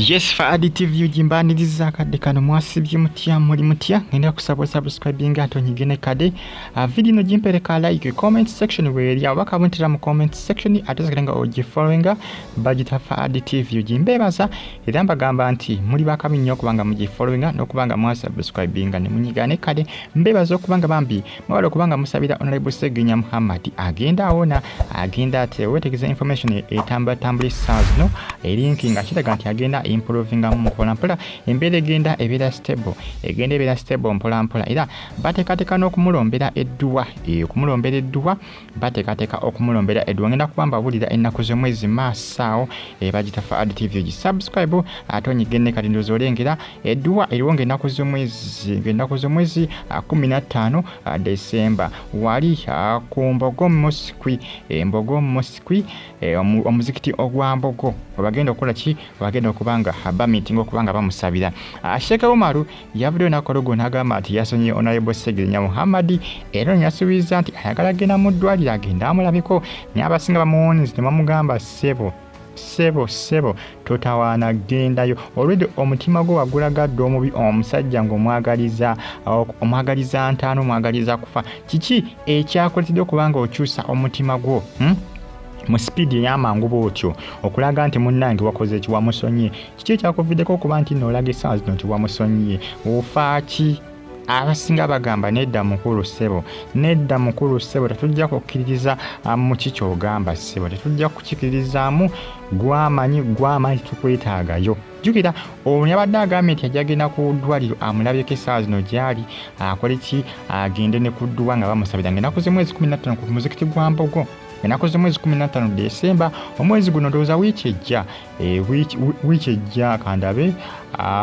Yes, for additive ujimbaniriza kade kano mwasibye mutya muri mutya ngenda kusaba subscribing ato nyigene kade video no jimpereka like comment section where ya wakabuntira mu comment section atazagenda oji following budget for additive ujimbebaza era mbagamba nti muri bakaminyo kubanga muji following no kubanga mwa subscribing ne munyigane kade mbebaza okubanga bambi mwalo kubanga musabira Honorable Ssegirinnya Muhammad agenda ona agenda ate wetegeza information tambuli SARS no linking akitaga nti agenda improving mpola mpola embere genda ebera stable egenda ebera stable mpola mpola era batekateka n'okumulombera eddwa okumulombera eddwa batekateka okumulombera eddwa ngenda kubamba bulira ennaku z'omwezi Masaawo bagita for additive subscribe atonyigene kati ndozo olengera eddwa eriwonge ennaku z'omwezi 15 December wali ku Mbogo Mosikwi Mbogo Mosikwi omuzikiti ogwa Mbogo bagenda okola ki bagenda okubanga haba meeting okubanga bamusabira Shiek Umar yavudde nakologo nagamba ati yasonye Honorable Ssegirinnya Muhammad era yasubiza nti ayagala genda mu ddwaliro agenda amulabiko n'abasinga bamuwonize temamugamba sebo totawana gendayo already omutima gwo wagulagadde omubi omusajja ng'omwagaliza ntaano mwagaliza kufa kiki ekyakoletedde okubanga okyusa omutima gwo mu speed yamangu botyo okulaga nti munnange wakoze ekiwamusonye kiki ekyakuviddeko okuba nti n'olaga essaawa zino tiwamusonye ofaaki abasinga bagamba nedda mukulu ssebo tetujja kukkiririza mu kikyogamba ssebo tetujja kukikiririzaamu gwamanyi tukwetaagayo jukira yabadde agambye nti ajagenda ku ddwaliro amulabyeko essaawa zino gyali akole ki agende ne ku ddwa nga bamusabira ng'ennaku z'omwezi 15 ku muzikiti gwa Mbogo ennaku z'omwezi 15 December omwezi guno ndowooza wiiki ejja kandabe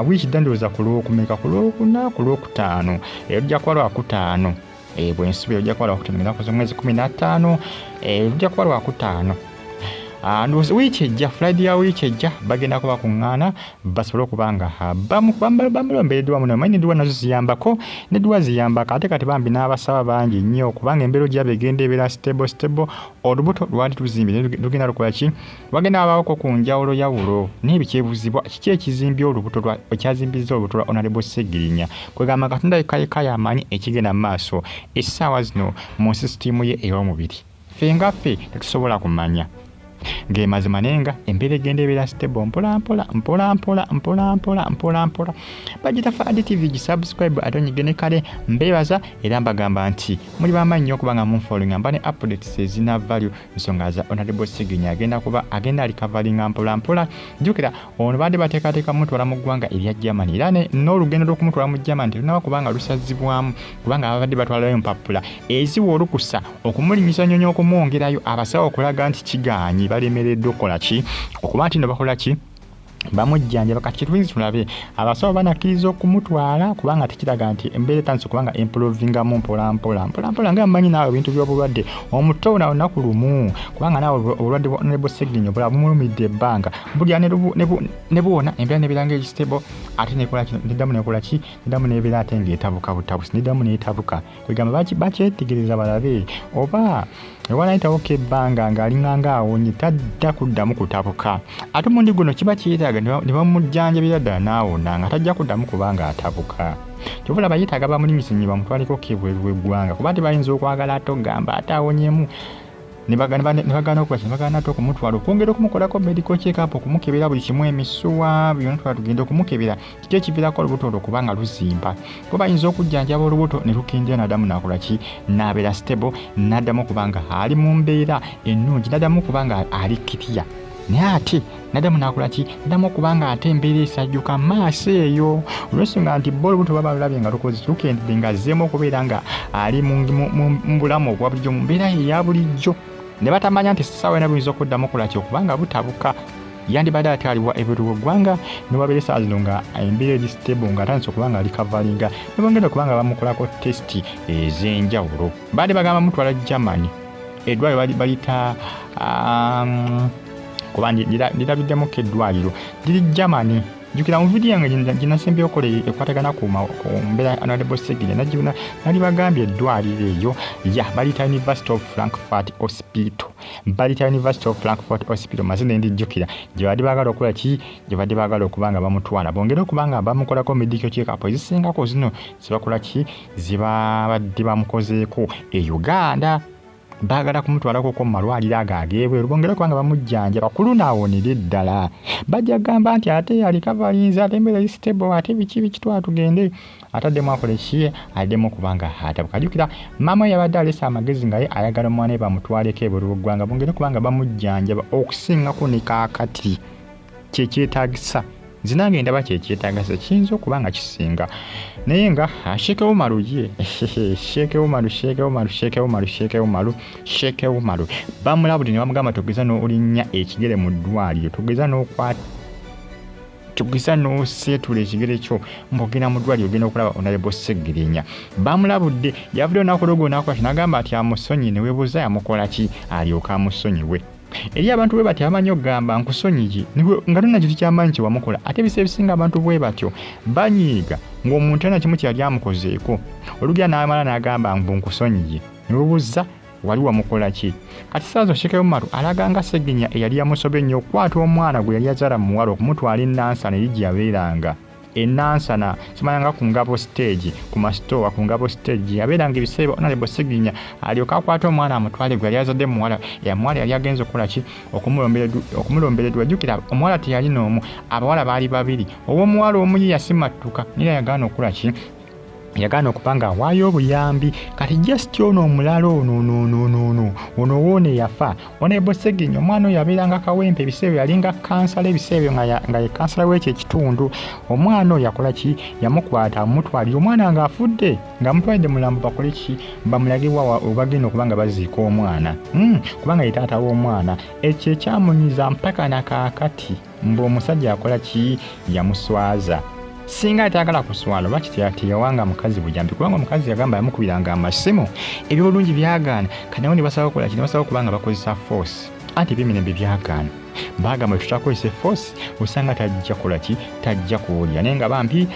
wiiki dda ndowooza ku Lwokumeka ku Lwokuna ku Lwokutaano ejja kuba Lwakutaano bwensubi ejja kuba Lwakutaano ennaku z'omwezi 15 ejja kuba Lwakutaano ndowooza wiiki ejja Friday ya wiiki ejja bagenda kuba kuŋŋaana basobole okubanga bamulombereddwa muno manyi eddwa nazo ziyambako n'eddwa ziyambako ate kati bambi n'abasaba bangi nnyo kubanga embeera gyaba egenda ebeera stable olubuto lwali tuzimbye lugenda lukola ki bagenda babaako ku njawulo yawulo n'ebikyebuzibwa kiki ekizimbye olubuto ekyazimbizza olubuto lwa Honorable Ssegirinnya kwegamba Katonda yekka yamanyi ekigenda mu maaso essaawa zino mu sisitimu ye ey'omubiri ffe ngaffe tetusobola kumanya ng'emazima nenga embeera egenda ebeera stable mpola bagita for additive subscribe atonyigene kale mbebaza era mbagamba nti muli bamanyi nnyo okubanga munfollowing mbane updates ezina value nsonga za Honorable Ssegirinnya agenda alikavalinga mpola jukira ono badde bateekateeka mutwala mu ggwanga erya Germany era n'olugendo lw'okumutwala mu Germany terunaba kubanga lusazibwamu kubanga ababadde batwalayo mpapula eziwa olukusa okumulinyisa nnyonyo okumwongerayo abasawo okulaga nti kigaanyi balemereddwa okukola ki okuba nti no bakola ki bamujjanja bakati tulabe abasawo banakkiriza okumutwala kubanga tekiraga nti embeera etandise kubanga improvinga mu mpola nga mmanyi naawe ebintu by'obulwadde omuto nawe lunaku lumu kubanga naawe obulwadde bwa Honorable Ssegirinnya bulumidde ebbanga bulya ne buwona embeera nebeeranga ekistable ate nekola ki neddamu nebeera ate ng'etabuka butabusi neddamu neetabuka kwegamba bakyetegereza balabe oba ewanayitawooko ebbanga ng'alinganga awonye tadda kuddamu kutabuka ate omundi guno kiba kiyetaaga ne bamujjanjabira ddala n'awona nga tajja kuddamu kubanga atabuka kyovula bayetaaga bamulinyise bamutwaleko kebweru bw'eggwanga kuba tebayinza okwagala ate okugamba ate awonyemu ne bagana ate okumutwala okwongera okumukolako medical check-up okumukebera buli kimu emisuwa byonna twala tugenda okumukebera kiki ekiviirako olubuto olwo kubanga luzimba kuba bayinza okujjanjaba olubuto ne lukindira n'addamu n'akola ki n'abeera stable n'addamu okubanga ali mu mbeera ennungi n'addamu okubanga ali kiriya naye ate n'addamu n'akola ki n'addamu okubanga ate embeera esajjuka maaso eyo olw'ensonga nti bo olubuto baba lulabye nga lukendedde ng'azzeemu okubeera nga ali mu bulamu obwa bulijjo mu mbeera eya bulijjo ne batamanya nti ssaawa ena buyinza okuddamu okukola ki okubanga butabuka yandibadde atwalibwa ebweru w'eggwanga ne wabeera essaawa zino nga embeera eri stable nga atandise okubanga alikavalinga ne bongera okubanga bamukolako tesiti ez'enjawulo baadde bagamba mutwala Germany eddwaliro balita kuba ndirabiddemu eddwaliro liri Germany jukira mu video yange ginasembe okole ekwatagana ku mbeera Honorable Ssegirinnya najibuna nali bagambye eddwaliro eyo ya Balita University of Frankfurt Hospital mazina ndijjukira gye badde baagala okukola ki gye badde baagala okubanga bamutwala bongere okubanga bamukolako medical check-up ezisingako zino zibakola ki ziba badde bamukozeeko e Uganda baagala kumutwalako mu malwaliro ageebweru bongere okubanga bamujjanja bakulu naawonera ddala bajja kugamba nti ate alikavalinze ate embeera stable ate biki twala tugende ataddemu akole ki addemu okubanga atabuka jjukira maama yabadde alesa amagezi nga ye ayagala omwana we bamutwaleko ebweru w'eggwanga bongere okubanga bamujjanjaba okusingako ne kaakati kyekyetagisa zinange ndaba kyekyetagisa kiyinza okubanga kisinga naye nga Shiek Umar ye Shiek Umar bamulabudde ne bamugamba togeza n'olinnya ekigere mu ddwaliro tugisa n'oseetula ekigere kyo mbogera mu ddwaliro ogenda okulaba Honorable Ssegirinnya bamulabudde yavudde onakulogo nakola kinagamba ati amusonyi ne weebuuza yamukola ki alyoka amusonyiwe eri abantu bwe batyo amanyi okugamba nkusonyiye nga tonna kintu ky'amaanyi kye wamukola ate ebisa ebisinga abantu bwe batyo banyiiga ng'omuntu alina kimu kye yali amukozeeko olugera n'amala n'agamba mbu nkusonyiye ne weebuuza wali wamukola ki kati saazo Shiek Umar alaga nga Ssegirinnya eyali yamusobye ennyo okukwata omwana gwe yali yazaala mu muwala okumutwala ennansana eri gye yabeeranga enansana simanyanga ku ngabo stage ku masitowa ku ngabo stage yabeeranga ebiseera Honorable Ssegirinnya alyoka akwata omwana amutwale gwe yali yazadde muwala yamwala yali agenze okukola ki okumulombereddwa jjukira omuwala teyali n'omu abawala baali babiri ow'omuwala omu ye yasimattuka naye yagaana okukola ki yagaana okupanga awaayo obuyambi kati just ono omulala ono woone yafa Honorable Ssegirinnya omwana oyo yabeeranga kawempe ebiseera yalinga kansala ebiseera nga ye kansala w'ekyo ekitundu omwana oyo yakola ki yamukwata amutwalira omwana ng'afudde ng'amutwalidde mulambo bakole ki bamulagibwa obagenda okubanga baziika omwana kubanga ye taata w'omwana ekyo ekyamunyiza mpaka nakaakati mbu omusajja yakola ki yamuswaza singa atagala kuswala lwaki teyawanga mukazi bujambi kubanga omukazi yagamba yamukubiranga amasimu ebyobulungi byagaana kanawo ne basaba okukola kino basaba okubanga bakozesa force anti eby'emirembe byagaana bagamba tutakozesa force osanga tajja kola ki tajja kuwulira naye nga bambi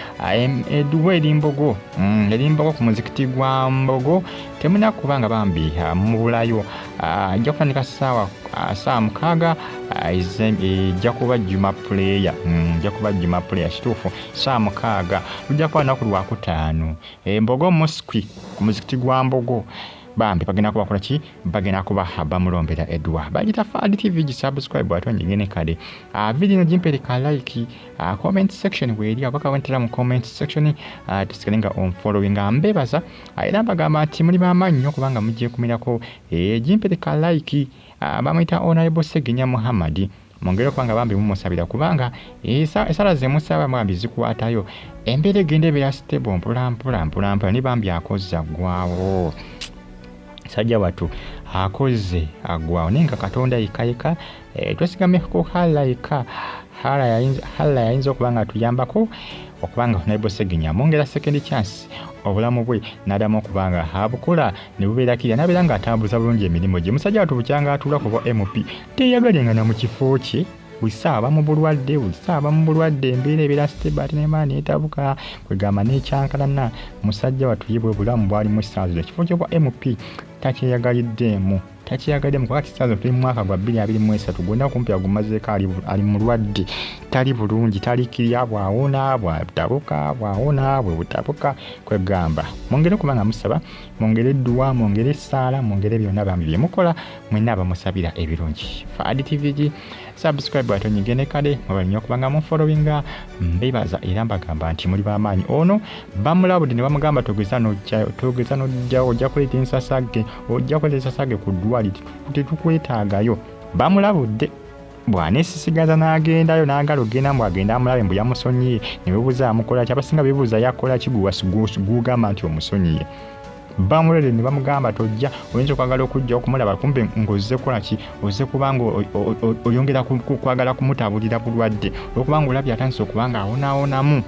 edduwa erimbogo ku muzikiti gwa mbogo temuna kubanga bambi mubulayo ajja kutandika saa 6 ejja kuba juma player kituufu saa 6 lujja kuba lunaku lwakutaano mbogo muskwi ku muzikiti gwa mbogo bambi bagenda kubakola ki bagenda kuba bamulombera Edwa bagita Fadi TV gisubscribe atonyigene kale video jimpereka like comment section weri abaka wentera mu comment section tusigalenga on following ambebaza era bagamba ati muli bamanyi okubanga mujje kumirako jimpereka like bamuyita Honorable Ssegirinnya Muhammad mongere kwanga bambi mumusabira kubanga esala ze musaba mwambi zikwatayo embere gende bya stable mpulampulampulampa ni bambi akozza gwawo sajja watu akoze agwao nenga katonda ikayika twesigameko hala yayinza okubanga tuyambako okubanga Honorable Ssegirinnya mongera second chance obulamu bwe nadamu okubanga habukola ne bubeera kiri nabeera nga atambuza bulungi emirimu gye musajja watu bukyanga atula kuba MP teyagalenga na mu kifo kye wisaba mu bulwadde embeera ebeera stable ate nemaani etabuka kwegamba n'ekyankalana musajja watu yibwe obulamu bwali mu saazo ekifo ky'obwa MP takyeyagaliddemu kakati saazo tuli mu mwaka gwa 2023 gwonna kumpi agumazeeko ali mulwadde tali bulungi tali kirya bwawona bwawona bwebutabuka kwegamba mwongere kubanga musaba mwongere edduwa mwongere essaala mwongere byonna bambi byemukola mwenna abamusabira ebirungi Fadi TV subscribe atonyigene kale mwabalinyo okubanga mu followinga mbebaza era mbagamba nti muli bamaanyi ono bamulabudde ne bamugamba togeza n'ojja ojja kuleta ensasage ku ddwaliro tetukwetaagayo bamulabudde bwanesisigaza n'agendayo n'agala ogenda mbu agenda amulabe mbu yamusonyiye ne bebuuza amukola ki abasinga bebuuza yakola ki gugamba nti omusonyiye bamulele ne bamugamba tojja oyinza okwagala okujja okumulaba kumbe ng'ozze kukola ki ozze kubanga oyongera kwagala kumutabulira bulwadde olwokubanga olabye atandise okubanga awonaawonamu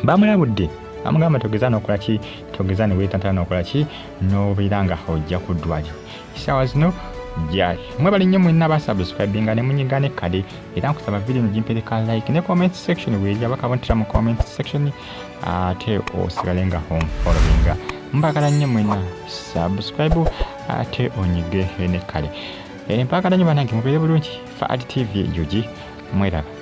bamulabudde bamugamba togeza n'okola ki togeza ne weetantala n'okola ki n'obeera nga ojja ku ddwaliro essaawa zino gyali. Mwebale nnyo mwenna abasubscribinga ne munyigane kale era nkusaba video mugimpereka like ne comment section weerya bakabontera mu comment section ate osigale nga home followinga. Mbagala nnyo mwenna subscribe ate onyige ne kale. Mpagala nnyo banange mubeere bulungi. Fa'ad TV yugi mweraba.